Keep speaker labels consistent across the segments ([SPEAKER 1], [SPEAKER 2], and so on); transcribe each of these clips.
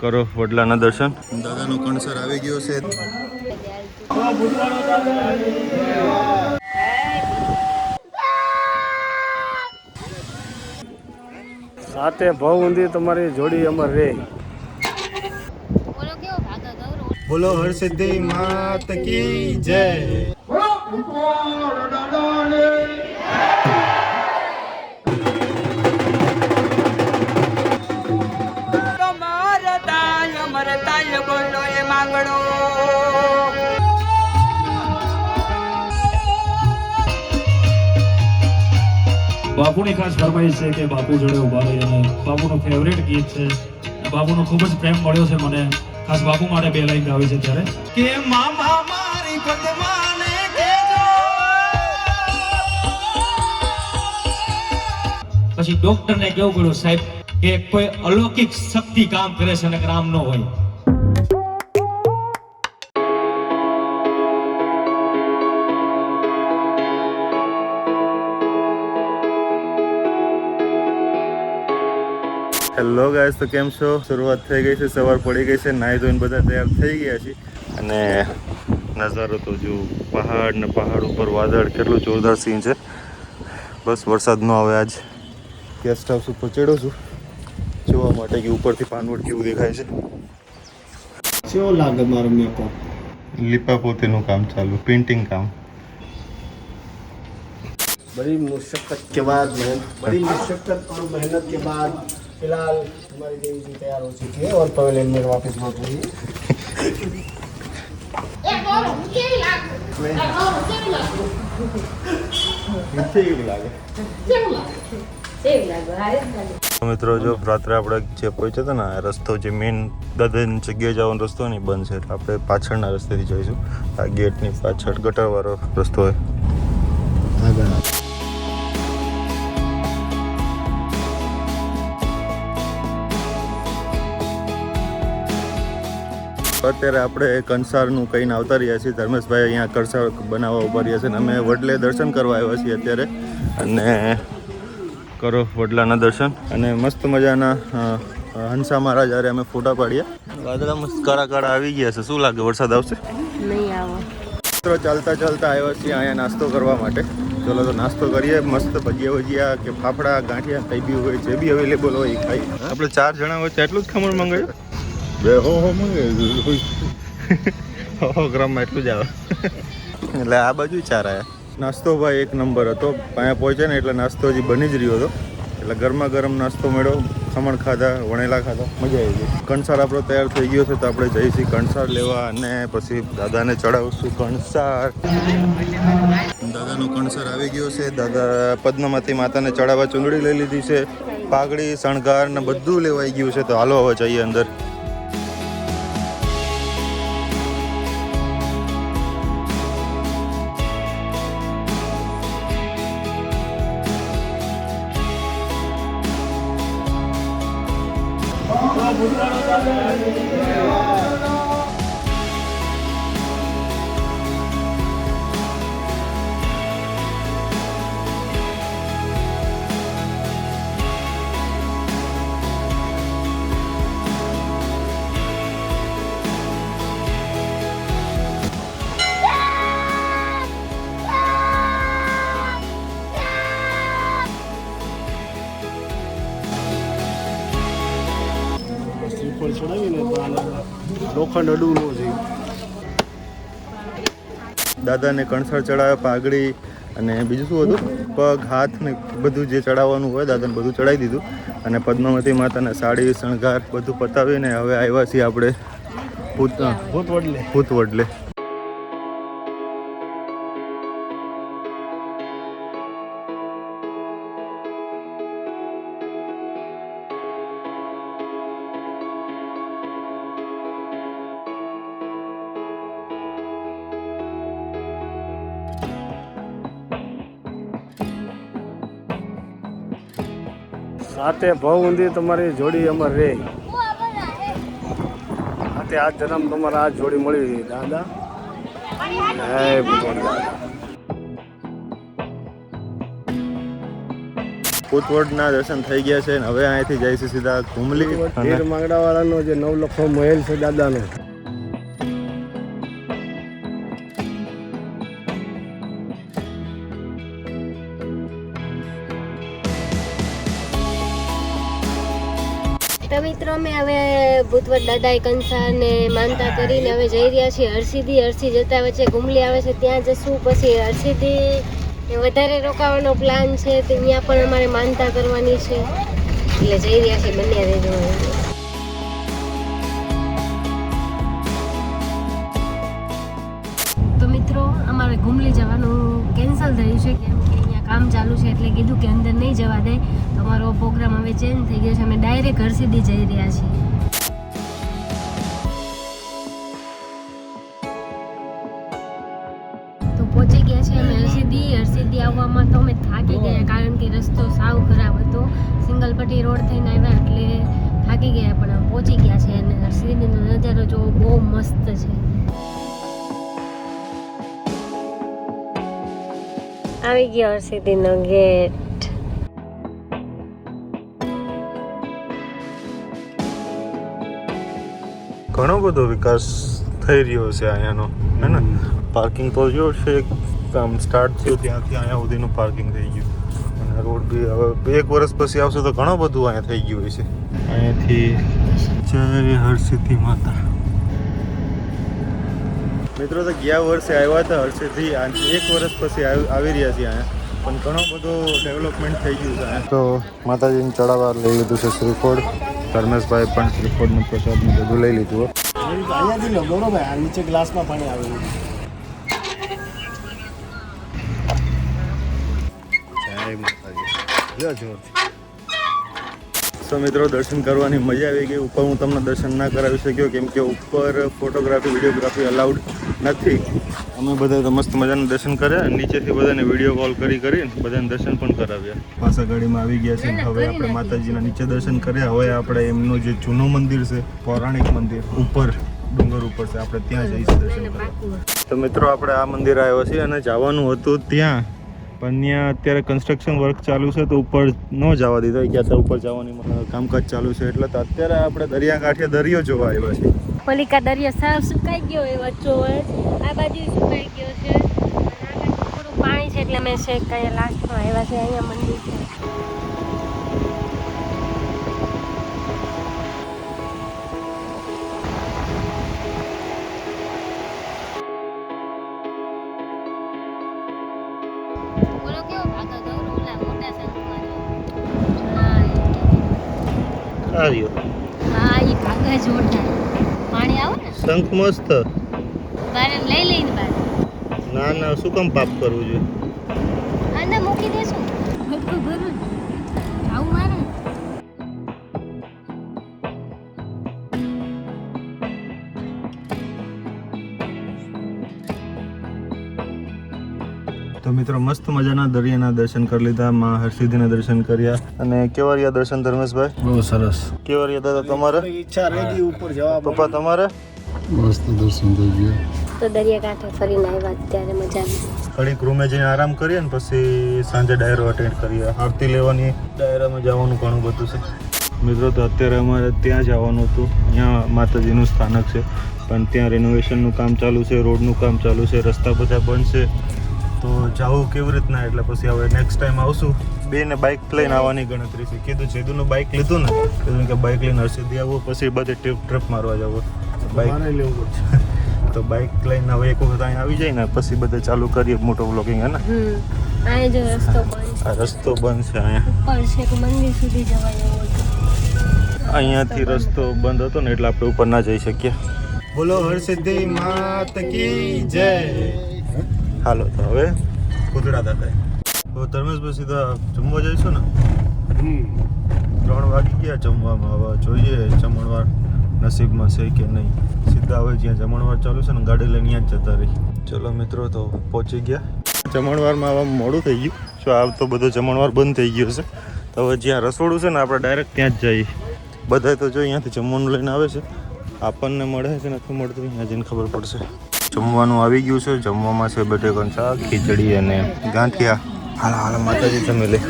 [SPEAKER 1] કરો વડલાના દર્શન. દાદાનો કણસર આવી ગયો છે.
[SPEAKER 2] સાથે ભાવ ઊંધી તમારી જોડી અમર રે.
[SPEAKER 1] બોલો હરસિદ્ધિ માત કી જય.
[SPEAKER 3] બાપુની ખાસ ફરમાઈશ છે કે બાપુ જોડે ઉભા રહી અને બાપુનું ફેવરેટ ગીત છે. બાપુનો ખૂબ જ પ્રેમ મળ્યો છે મને. ખાસ બાપુ માટે બે લાઈન ગાવી છે ત્યારે કે મામા મારી પદ્માને કહેજો. પછી ડોક્ટરને કેવું પડ્યું સાહેબ કે કોઈ અલૌકિક શક્તિ કામ કરે છે અને કામ ન હોય.
[SPEAKER 1] હેલો ગાઈસ, તો કેમ છો? શરૂઆત થઈ ગઈ છે, સવાર પડી ગઈ છે, નાહી ધોઈને બધા તૈયાર થઈ ગયા છે. અને નજારો તો જો પહાડ ને પહાડ ઉપર વાદળ, કેટલું જોરદાર સીન છે. બસ વરસાદ ન આવે. આજ ગેસ્ટ હાઉસ ઉપર ચડ્યો છું જોવા માટે કે ઉપરથી પાનવડ કેવું દેખાય છે.
[SPEAKER 2] કેવો લાગે મારો મેકઅપ?
[SPEAKER 1] લીપાપોતીનું કામ ચાલુ, પેઇન્ટિંગ કામ.
[SPEAKER 2] बड़ी मुशक्कत के बाद बड़ी मुशक्कत और मेहनत के बाद फिलहाल हमारी देवी तैयार हो चुकी है और पवेलियन में वापस लौट रही है.
[SPEAKER 1] મિત્રો, જો રાત્રે આપણે જે પહોંચ્યા હતા ને, રસ્તો જે મેઇન દાદાની જગ્યાએ જવાનો રસ્તો નહીં બંધ છે, એટલે આપણે પાછળના રસ્તેથી જઈશું. આ ગેટની પાછળ ગટરવાળો રસ્તો હોય. અત્યારે આપણે કંસારનું કહીને આવતા રહ્યા છીએ. ધર્મેશભાઈ અહીંયા કંસાર બનાવવા ઉભા રહ્યા છે ને અમે વડલે દર્શન કરવા આવ્યા છીએ અત્યારે. અને કરો વડલાના દર્શન. અને મસ્ત મજાના હંસા મહારાજ હારે અમે ફોટા પાડ્યા. વાદળા મસ્ત કાળા કાળા આવી ગયા છે. શું લાગે, વરસાદ આવશે?
[SPEAKER 4] નહીં આવે.
[SPEAKER 1] મિત્રો, ચાલતા ચાલતા આવ્યા છીએ અહીંયા નાસ્તો કરવા માટે. ચલો તો નાસ્તો કરીએ. મસ્ત ભજીયા ભજીયા કે ફાફડા ગાંઠિયા કંઈ બી હોય, જે બી અવેલેબલ હોય એ ખાઈ. આપણે 4 જણા હોય તો એટલું જ ખમણ મંગાવ્યું. 200 ગ્રામમાં એટલું જ આવે. એટલે આ બાજુ 4 આવ્યા. નાસ્તો ભાઈ એક નંબર હતો. અહીંયા પહોંચ્યા ને એટલે નાસ્તો હજી બની જ રહ્યો હતો. એટલે ગરમા ગરમ નાસ્તો મળ્યો. ખમણ ખાધા, વણેલા ખાધા, મજા આવી ગઈ. કંસાર આપણો તૈયાર થઈ ગયો છે તો આપણે જઈશું કંસાર લેવા અને પછી દાદાને ચડાવશું કંસાર. દાદાનો કંસાર આવી ગયો છે. દાદા પદ્માવતી માતાને ચડાવવા ચૂંદડી લઈ લીધી છે. પાઘડી, શણગાર ને બધું લેવાઈ ગયું છે. તો હાલો હવે જઈએ અંદર.
[SPEAKER 2] ઉપર ચડાવીને તો લોખંડ અડવું ન જોઈએ.
[SPEAKER 1] દાદાને કણસાર ચડાવ્યા, પાઘડી અને બીજું શું હતું, પગ હાથ ને બધું જે ચડાવવાનું હોય દાદાને બધું ચડાવી દીધું. અને પદ્માવતી માતાને સાડી શણગાર બધું પતાવીને હવે આવ્યા છીએ આપણે ભૂત વડલે.
[SPEAKER 2] સાથે ભાવ ઊંધી તમારી જોડી અમર રે. સાથે આ જન્મ તમારા આ જોડી મળી દાદા. જય ભગવાન દાદા.
[SPEAKER 1] પૂતવડના દર્શન થઈ ગયા છે અને હવે અહીંયાથી જાય છે સીધા ઘુમલી અને
[SPEAKER 2] વીર માંગડાવાળાનો જે 9 લખો મહેલ છે દાદાનો.
[SPEAKER 4] તો મિત્રો અમે હવે ભૂતવડ દાદાએ કંસારને માનતા કરીને હવે જઈ રહ્યા છીએ હરસિદ્ધિ. હરસિદ્ધિ જતા વચ્ચે ઘુમલી આવે છે ત્યાં જશું, પછી હરસિદ્ધિ વધારે રોકાવાનો પ્લાન છે, ત્યાં પણ અમારે માનતા કરવાની છે, એટલે જઈ રહ્યા છીએ બંને રહેજો. તો મિત્રો અમારે ઘુમલી જવાનું કેન્સલ થયું છે કેમ કે અહીંયા કામ ચાલુ છે, એટલે કીધું કે અંદર નહીં જવા દે. તો અમારો પ્રોગ્રામ હવે ચેન્જ થઈ ગયો છે, અમે ડાયરેક્ટ હરસિદ્ધિ જઈ રહ્યા છીએ. તો પહોંચી ગયા છે અમે હરસિદ્ધિ. હરસિદ્ધિ આવવામાં તો અમે થાકી ગયા કારણ કે રસ્તો સાવ ખરાબ હતો, સિંગલ પટ્ટી રોડ થઈને આવ્યા એટલે થાકી ગયા, પણ પહોંચી ગયા છે અને હરસિદ્ધિનો નજારો જો બહુ મસ્ત છે. આવી ગયો હરસિદ્ધિનો ગેટ.
[SPEAKER 1] ઘણો બધો વિકાસ થઈ રહ્યો છે અહીંયાનો, હે ને? પાર્કિંગ તો જો છે કામ સ્ટાર્ટ થયું ત્યાંથી અહીંયા સુધીનું પાર્કિંગ થઈ ગયું, અને રોડ બી હવે 1 વર્ષ પછી આવશે તો ઘણું બધું અહીંયા થઈ ગયું છે. અહીંયાથી જય હરસિદ્ધિ માતા. મિત્રો તો ગયા વર્ષે આવ્યા હતા હરસિદ્ધિ, 1 વર્ષ પછી આવી રહ્યા છીએ અહીંયા, પણ ઘણો બધો ડેવલપમેન્ટ થઈ ગયું છે. તો માતાજીને ચડાવવા લઈ લીધું છે શ્રીફળ. ધર્મેશભાઈ પણ શ્રીફળનું પ્રસાદનું બધું લઈ લીધું.
[SPEAKER 2] અહીંયાથી લો બરોબર, આ નીચે ગ્લાસમાં પાણી આવેલું.
[SPEAKER 1] જય માતાજી. જય જોરથી. તો મિત્રો દર્શન કરવાની મજા આવી ગઈ. ઉપર હું તમને દર્શન ના કરાવી શક્યો કેમ કે ઉપર ફોટોગ્રાફી વિડીયોગ્રાફી અલાઉડ નથી. અમે બધા તો મસ્ત મજાના દર્શન કર્યા, નીચેથી બધાને વિડીયો કોલ કરીને બધાને દર્શન પણ કરાવ્યા. પાછા ગાડીમાં આવી ગયા છે. હવે આપણે માતાજીના નીચે દર્શન કર્યા, હવે આપણે એમનું જે જૂનું મંદિર છે, પૌરાણિક મંદિર ઉપર ડુંગર ઉપર છે, આપણે ત્યાં જઈશું દર્શન કરવા. તો મિત્રો આપણે આ મંદિર આવ્યો છીએ અને જવાનું હતું ત્યાં, પણ ત્યાં અત્યારે કન્સ્ટ્રક્શન વર્ક ચાલુ છે તો ઉપર ન જવા દીધો. ગયા હતા ઉપર જવાની કામકાજ ચાલુ છે, એટલે તો અત્યારે આપણે દરિયાકાંઠે દરિયો જોવા આવ્યા છીએ.
[SPEAKER 4] પલિકા દરિયો સાવ સુકાઈ ગયો હોય વચ્ચો આ બાજુ સુકાઈ ગયો છે, અને આ બાજુ થોડું પાણી છે, એટલે મેં શેક અહીંયા લાસ્ટમાં આવ્યા છે. અહીંયા મંદિર છે. બોલો કેવો ભાગો ગૌરવ ઓલા મોટા શંખમાં જો. હા એ ભાગા જોરદાર. પાણી આવો ને
[SPEAKER 1] શંખ મસ્ત.
[SPEAKER 4] બાર લઈ લઈને બાર
[SPEAKER 1] ના ના, શું કામ પાપ કરવું જોઈએ?
[SPEAKER 4] આને મૂકી દેશું બધું ભરું આવું મારે.
[SPEAKER 1] તો મિત્રો મસ્ત મજાના દરિયાના દર્શન કરી લીધા, માં હરસિદ્ધિના દર્શન કર્યા. અને કેવા રહ્યા દર્શન ધર્મેશભાઈ?
[SPEAKER 2] બહુ સરસ.
[SPEAKER 1] કેવા રહ્યા દાદા તમારે?
[SPEAKER 2] ઈચ્છા રહી ગઈ ઉપર જવા.
[SPEAKER 1] પપ્પા તમારે?
[SPEAKER 2] મસ્ત દર્શન થઈ ગયા.
[SPEAKER 4] તો દરિયાકાંઠે ફરીને આવ્યા ત્યારે મજા આવી.
[SPEAKER 1] ઘડીક રૂમે જઈને આરામ કરીએ ને પછી સાંજે ડાયરો અટેન્ડ કરીએ. આરતી લેવાની, ડાયરામાં જવાનું ઘણું બધું છે. મિત્રો તો અત્યારે અમારે ત્યાં જવાનું હતું, ત્યાં માતાજીનું સ્થાનક છે, પણ ત્યાં રેનોવેશનનું કામ ચાલુ છે, રોડનું કામ ચાલુ છે, રસ્તા બધા બંધ છે. તો જવું કેવી રીતના, એટલે પછી હવે નેક્સ્ટ ટાઈમ આવશું. બેને બાઇક લઈને આવવાની ગણતરી છે. કીધું જેદુનું બાઇક લીધું ને, કીધું કે બાઇક લઈને હરસિદ્ધિ આવવું, પછી બધે ટ્રીપ મારવા જવું. બાઇક
[SPEAKER 2] લેવું
[SPEAKER 1] તો બાઇક લઈને હવે એક વખત અહીંયા આવી જાય ને પછી બધે ચાલુ કરીએ મોટો વ્લોગિંગ, હે ને?
[SPEAKER 4] અહીંયા જો રસ્તો બંધ.
[SPEAKER 1] આ રસ્તો બંધ છે અહીંયા.
[SPEAKER 4] ઉપર છે કે મંદિર સુધી જવાય એવો છે.
[SPEAKER 1] અહીંયાથી રસ્તો બંધ હતો ને એટલે આપણે ઉપર ના જઈ શકીએ. બોલો હરસિદ્ધિ માત કી જય. હાલો તો હવે કુતરા દાદા. તો ધર્મેશભાઈ સીધા જમવા જઈશું ને? 3 વાગી ગયા જમવામાં. હવે જોઈએ જમણવાર નસીબમાં છે કે નહીં. સીધા હવે જ્યાં જમણવાર ચાલુ છે ને ગાડી લઈને ત્યાં જ જતા રહી. ચલો મિત્રો તો પહોંચી ગયા જમણવારમાં. હવે મોડું થઈ ગયું શું, આ તો બધો જમણવાર બંધ થઈ ગયો છે. તો હવે જ્યાં રસોડું છે ને આપણે ડાયરેક્ટ ત્યાં જ જઈએ. બધા તો જો અહીંયાથી જમવાનું લઈને આવે છે, આપણને મળે છે નથી મળતું અહીંયા જઈને ખબર પડશે. જમવાનું આવી ગયું છે. જમવામાં છે બટેકાનું શાક, ખીચડી અને ગાંઠિયા. હાલો હાલો માતાજી તમે લે.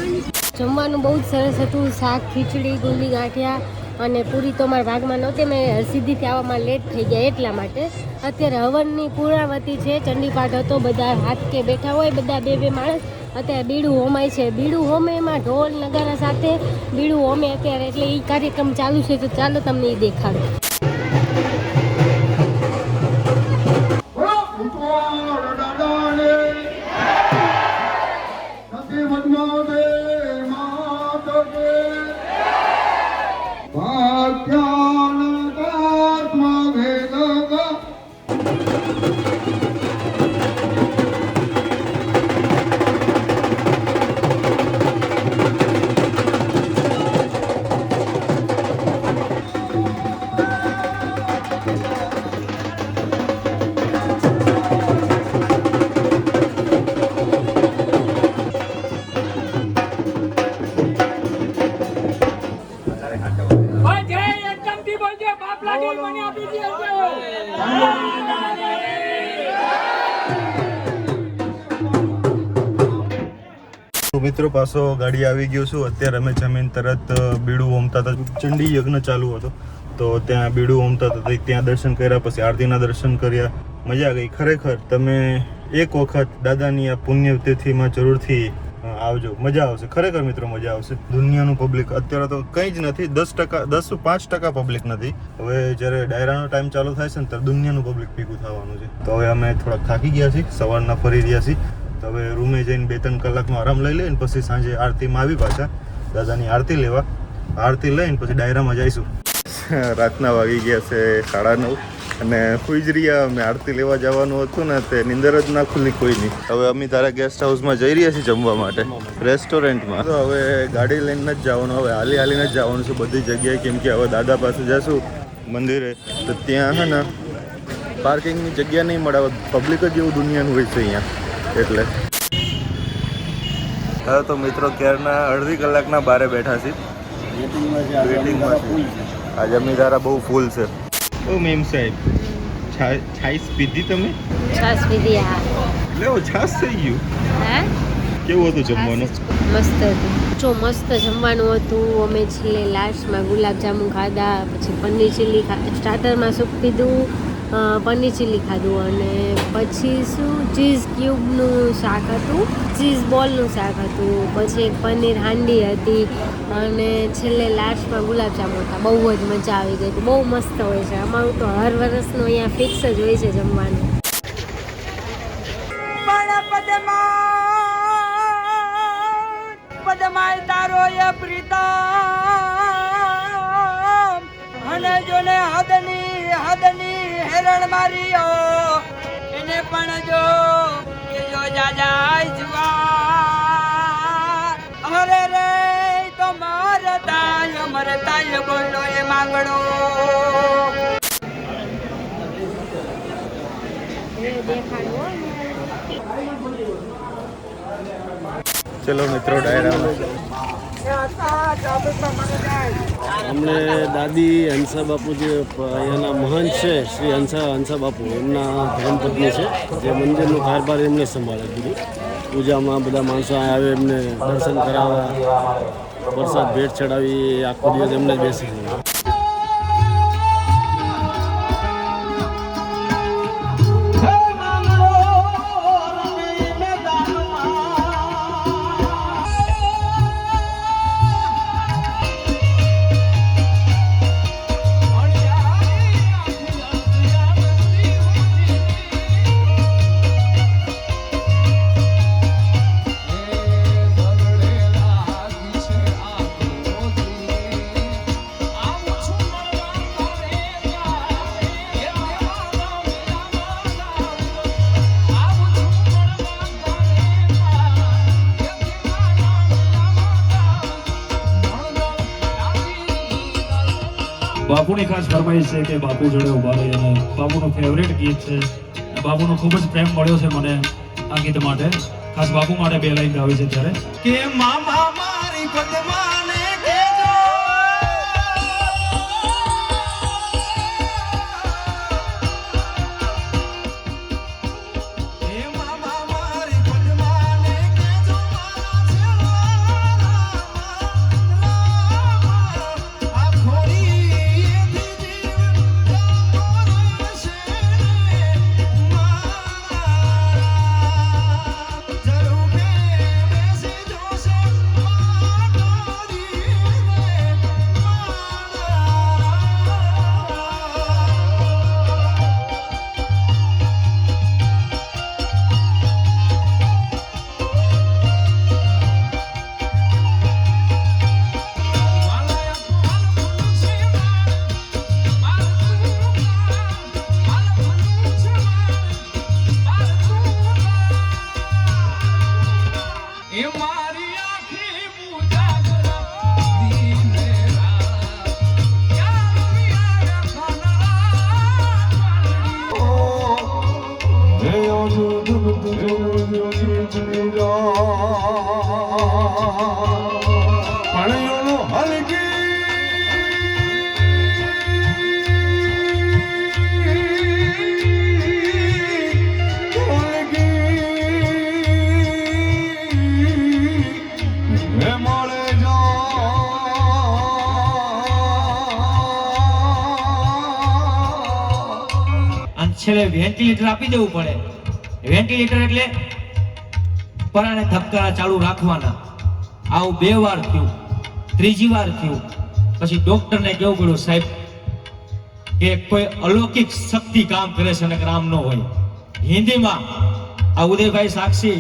[SPEAKER 4] જમવાનું બહુ જ સરસ હતું. શાક, ખીચડી, ગુંદી ગાંઠિયા અને પૂરી તો મારા ભાગમાં નહોતી. મેં હરસિદ્ધીથી આવવામાં લેટ થઈ ગયા એટલા માટે. અત્યારે હવનની પૂર્ણાવતી છે, ચંડીપાઠ હતો, બધા હાથ કે બેઠા હોય, બધા બે માણસ. અત્યારે બીડું હોમાય છે. બીડું હોમે એમાં ઢોલ નગારા સાથે બીડું હોમે અત્યારે, એટલે એ કાર્યક્રમ ચાલુ છે. તો ચાલો તમને એ દેખાડું.
[SPEAKER 1] તો મિત્રો પાછો ગાડી આવી ગયો છું. અત્યારે અમે જમીન તરત બીડું હોમતા હતા, ચંડી યજ્ઞ ચાલુ હતો તો ત્યાં બીડું હોમતા હતા. ત્યાં દર્શન કર્યા, પછી આરતીના દર્શન કર્યા, મજા ગઈ. ખરેખર તમે એક વખત દાદાની આ પુણ્યતિથિમાં જરૂરથી આવજો, મજા આવશે. ખરેખર મિત્રો મજા આવશે. દુનિયાનું પબ્લિક અત્યારે તો કંઈ જ નથી, 10% પબ્લિક નથી. હવે જ્યારે ડાયરાનો ટાઈમ ચાલુ થાય છે ને ત્યારે દુનિયાનું પબ્લિક ભેગું થવાનું છે. તો હવે અમે થોડા થાકી ગયા છીએ, સવારના ફરી રહ્યા છીએ. તો હવે રૂમે જઈને 2-3 કલાકનો આરામ લઈ લઈને પછી સાંજે આરતીમાં આવી પાછા દાદાની આરતી લેવા. આરતી લઈને પછી ડાયરામાં જઈશું. રાતના વાગી ગયા છે 9:30 અને સુઈ જ રહ્યા. અમે આરતી લેવા જવાનું હતું ને તે નિંદર જ ના ખુલ્લી કોઈ નહીં. હવે અમે તારા ગેસ્ટ હાઉસમાં જઈ રહ્યા છીએ જમવા માટે, રેસ્ટોરન્ટમાં. તો હવે ગાડી લઈને જ જવાનું, હવે હાલીને જ જવાનું છે બધી જગ્યાએ, કેમ કે હવે દાદા પાસે જશું મંદિરે તો ત્યાં હે ને પાર્કિંગની જગ્યા નહીં મળે. પબ્લિક જ એવું દુનિયાનું હોય છે અહીંયા એટલે. હવે તો મિત્રો ક્યારના અડધી કલાકના બારે બેઠા છીએ વેટિંગમાં છે. આજે અમી તારા બહુ ફૂલ છે. ઓ મેમ સાહેબ, છાશ પીધી તમે?
[SPEAKER 4] છાશ પીધી. હા,
[SPEAKER 1] લેવો છાશ થઈ ગયું.
[SPEAKER 4] હે,
[SPEAKER 1] કેવું હતું જમવાનું?
[SPEAKER 4] મસ્ત હતું. જો મસ્ત જમવાનું હતું. અમે છેલ્લે લાસ્ટમાં ગુલાબજાંબુ ખાધા, પછી પનીર ચીલી સ્ટાર્ટરમાં સૂપ પીધું, પનીર ચીલી ખાધું અને પછી શું ચીઝ ક્યુબનું શાક હતું, ચીઝ બોલનું શાક હતું, પછી એક પનીર હાંડી હતી અને છેલ્લે લાસ્ટમાં ગુલાબજાંબુ હતા. બહુ જ મજા આવી ગઈ હતી. બહુ મસ્ત હોય છે. અમારું તો હર વર્ષનું અહીંયા ફિક્સ જ હોય છે જમવાનું.
[SPEAKER 5] પદમાય તારો એ પ્રીતમ અને જોને હદની હેરણ મારીયો એને પણ જો કે જો જાજાય જુવા અરે રે તો મરતાય બોલો એ માંગણો.
[SPEAKER 1] ચલો મિત્રો ડાયરામાં.
[SPEAKER 2] અમને દાદી હંસા બાપુ જે અહીંયાના મહંત છે, શ્રી હંસા બાપુ, એમના ધર્મપત્ની છે, જે મંદિરનો કારભાર એમને સંભાળે દીધું. પૂજામાં બધા માણસો આવે, એમને દર્શન કરાવવા, પ્રસાદ ભેટ ચડાવી, આખો દિવસ એમને જ બેસી ગયું.
[SPEAKER 3] બાપુની ખાસ ફરમાઈશ છે કે બાપુ જોડે ઉભા રહી, અને બાપુનું ફેવરેટ ગીત છે. બાપુનો ખૂબ જ પ્રેમ મળ્યો છે મને આ ગીત માટે. ખાસ બાપુ માટે 2 લાઈન ગાવી છે ત્યારે કે મામા મારી પદ્માને કેજો એ મામા મારી પદ્માને કેજો મારા
[SPEAKER 6] અને છેલ્લે વેન્ટિલેટર આપી દેવું પડે. વેન્ટિલેટર એટલે પરાણે ધબકારા ચાલુ રાખવાના. આવું 2 વાર થયું, 3જી વાર થયું. પછી ડોક્ટરને કેવું પડ્યું, સાહેબ કે કોઈ અલૌકિક શક્તિ કામ કરે છે અને કામ ન હોય. હિન્દીમાં આ ઉદયભાઈ સાક્ષી,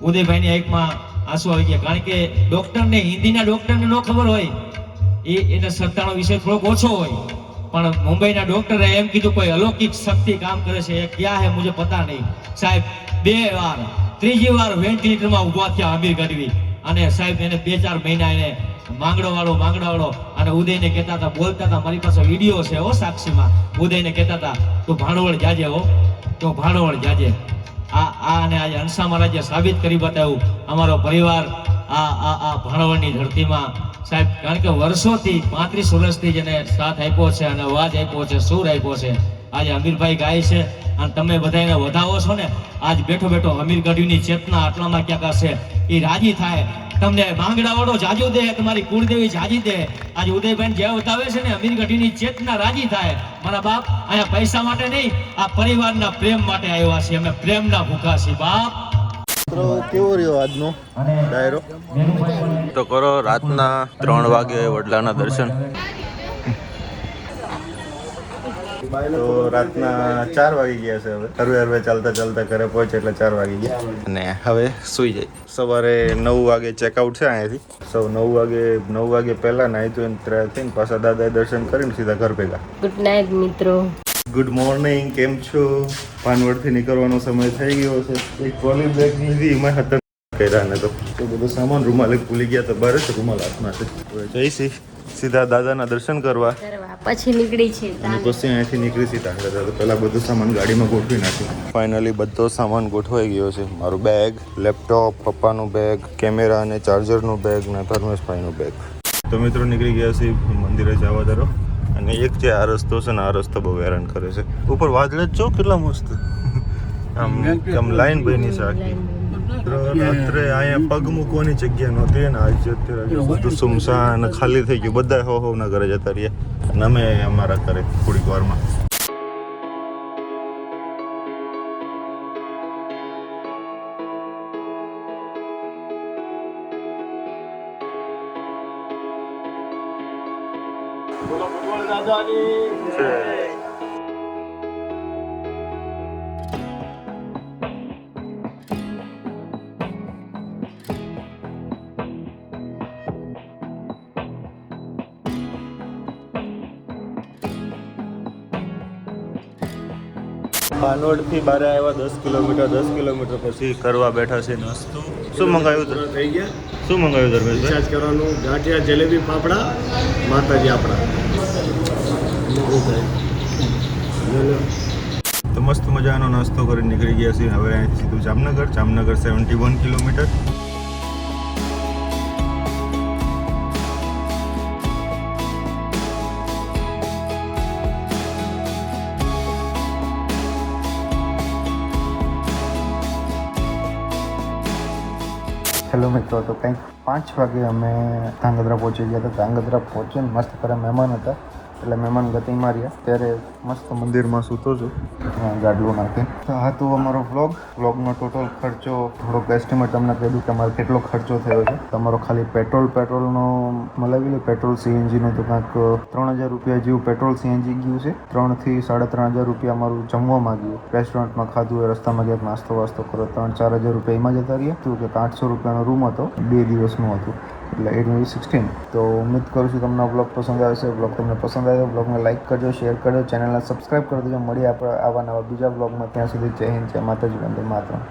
[SPEAKER 6] ઉદયભાઈની આંખમાં આંસુ આવી ગયા. કારણ કે ડોક્ટરને, હિન્દીના ડોક્ટરને ન ખબર હોય, એને શ્રદ્ધાનો વિષય થોડોક ઓછો હોય. પણ મુંબઈના ડોક્ટરે એમ કીધું કોઈ અલૌકિક શક્તિ કામ કરે છે. એ ક્યાં હે મુझे પતા નહીં. સાહેબ 2 વાર, 3જી વાર વેન્ટિલેટરમાં ઊભા થયા અમીર ગઢવી. અને સાહેબ એને 2-4 મહિના એને માંગડો અને ઉદયને કહેતા હતા, બોલતા હતા. મારી પાસે વિડીયો છે હો સાક્ષીમાં. ઉદયને કહેતા હતા, તું ભાણવડ જાજે હો, તું ભાણવડ જાજે. અને આજે હંસા મહારાજે સાબિત કરી બતાવ્યું અમારો પરિવાર આ ભાણવડની ધરતીમાં. સાહેબ કારણ કે વર્ષોથી 35 વર્ષથી જેને સાથ આપ્યો છે અને અવાજ આપ્યો છે, સુર આપ્યો છે. આજે અમીરભાઈ ગાય છે અને તમે બધા એને વધાવો છો ને. આજ બેઠો અમીર ગઢવીની ચેતના આટલામાં ક્યાંક હશે, એ રાજી થાય. તમને માંગડાવાળો જાજુ દે, તમારી કુળદેવી જાજી દે. આજે ઉદયભાઈ જે બતાવે છે ને, અમીર ગઢવીની ચેતના રાજી થાય. મારા બાપ અહીંયા પૈસા માટે નહીં, આ પરિવારના પ્રેમ માટે આવ્યા છે. અમે પ્રેમના ભૂખા છીએ બાપ.
[SPEAKER 1] મિત્રો કેવો રહ્યો આજનો ડાયરો? તો કરો રાતના 3 વાગે વડલાના દર્શન. તો રાતના 4 વાગી ગયા છે. હવે હરવે ચાલતા ઘરે પહોંચે એટલે 4 વાગી ગયા અને હવે સુઈ જાય. સવારે 9 વાગે ચેકઆઉટ છે અહીંયાથી. 9 વાગે પહેલા નાહી ધોઈને તૈયાર થઈને પાછા દાદાએ દર્શન કરીને સીધા ઘર ભેગા.
[SPEAKER 4] ગુડ નાઇટ મિત્રો.
[SPEAKER 1] ગુડ મોર્નિંગ, કેમ છો? પાનવડથી નીકળવાનો સમય થઈ ગયો છે. એક ટ્રોલી બેગ લીધી, એમાં હતા કર્યા ને તો બધો સામાન રૂમાલ ભૂલી ગયા તો બહાર જ રૂમાલ હાથમાં છે. જઈશી સીધા દાદાના દર્શન કરવા,
[SPEAKER 4] પછી નીકળી છે
[SPEAKER 1] અને પછી અહીંયાથી નીકળી સીધા દાદા. તો પહેલાં બધું સામાન ગાડીમાં ગોઠવી નાખ્યું. ફાઇનલી બધો સામાન ગોઠવાઈ ગયો છે. મારું બેગ, લેપટોપ, પપ્પાનું બેગ, કેમેરા અને ચાર્જરનું બેગ ને ધર્મેશભાઈનું બેગ. તો મિત્રો નીકળી ગયા છે મંદિરે જવા તરફ. અને એક જે આ રસ્તો છે ને, આ રસ્તો બહુ હેરાન કરે છે. ઉપર વાદળ જો કેટલા મસ્ત આમ લાઈન બની છે આખી. રાત્રે અહીંયા પગ મૂકવાની જગ્યા નહોતી ને આજે અત્યારે બધું સુમસાન ખાલી થઈ ગયું. બધા હોના ઘરે જતા રહ્યા અને અમે અમારા ઘરે થોડીક વારમાં. પાનવડથી બહાર આવ્યા 10 કિલોમીટર પછી કરવા બેઠા છે નાસ્તો. શું મંગાવ્યું?
[SPEAKER 2] થઈ ગયા.
[SPEAKER 1] શું મંગાવ્યું ધર્મેશભાઈ?
[SPEAKER 2] રિચાર્જ કરવાનું, ગાંઠિયા, જલેબી, ફાફડા, માતાજી આપણા.
[SPEAKER 1] તો મસ્ત મજાનો નાસ્તો કરીને નીકળી ગયા છીએ. હવે અહીંથી સીધું જામનગર 71 કિલોમીટર. હેલો મિત્રો, તો કંઈક 5 વાગે અમે ધાંગધ્રા પહોંચી ગયા હતા. ધાંગધ્રા પહોંચીને મસ્ત ખરા મહેમાન હતા, એટલે મહેમાન ગતિ માર્યા. ત્યારે મસ્ત મંદિરમાં સૂતો છું ગાડલું નાખી. તો આ તો અમારો વ્લોગનો ટોટલ ખર્ચો થોડોક એસ્ટિમેટ તમને કહી દઉં કે અમારે કેટલો ખર્ચો થયો છે. તમારો ખાલી પેટ્રોલનો મલાવી લો. પેટ્રોલ CNGનું તો કંઈક 3000 રૂપિયા જેવું પેટ્રોલ CNG ગયું છે. 3 થી 3500 રૂપિયા અમારું જમવામાં ગયું. રેસ્ટોરન્ટમાં ખાધું હોય, રસ્તામાં ક્યાંક નાસ્તો વાસ્તો કરો, 3-4000 રૂપિયા એમાં જતા રહ્યા. શું કે 800 રૂપિયાનો રૂમ હતો, 2 દિવસનું હતું, એટલે 8-16. તો ઉમ્મીદ કરું છું તમને બ્લોગ પસંદ આવશે. બ્લોગ તમને પસંદ આવ્યો, બ્લોગને લાઈક કરજો, શેર કરજો, ચેનલને સબસ્ક્રાઈબ કરી દેજો. મળીએ આપણે આવા નવા બીજા બ્લોગમાં. ત્યાં સુધી જય હિન્દ, જય માતાજી, વંદે માતરમ.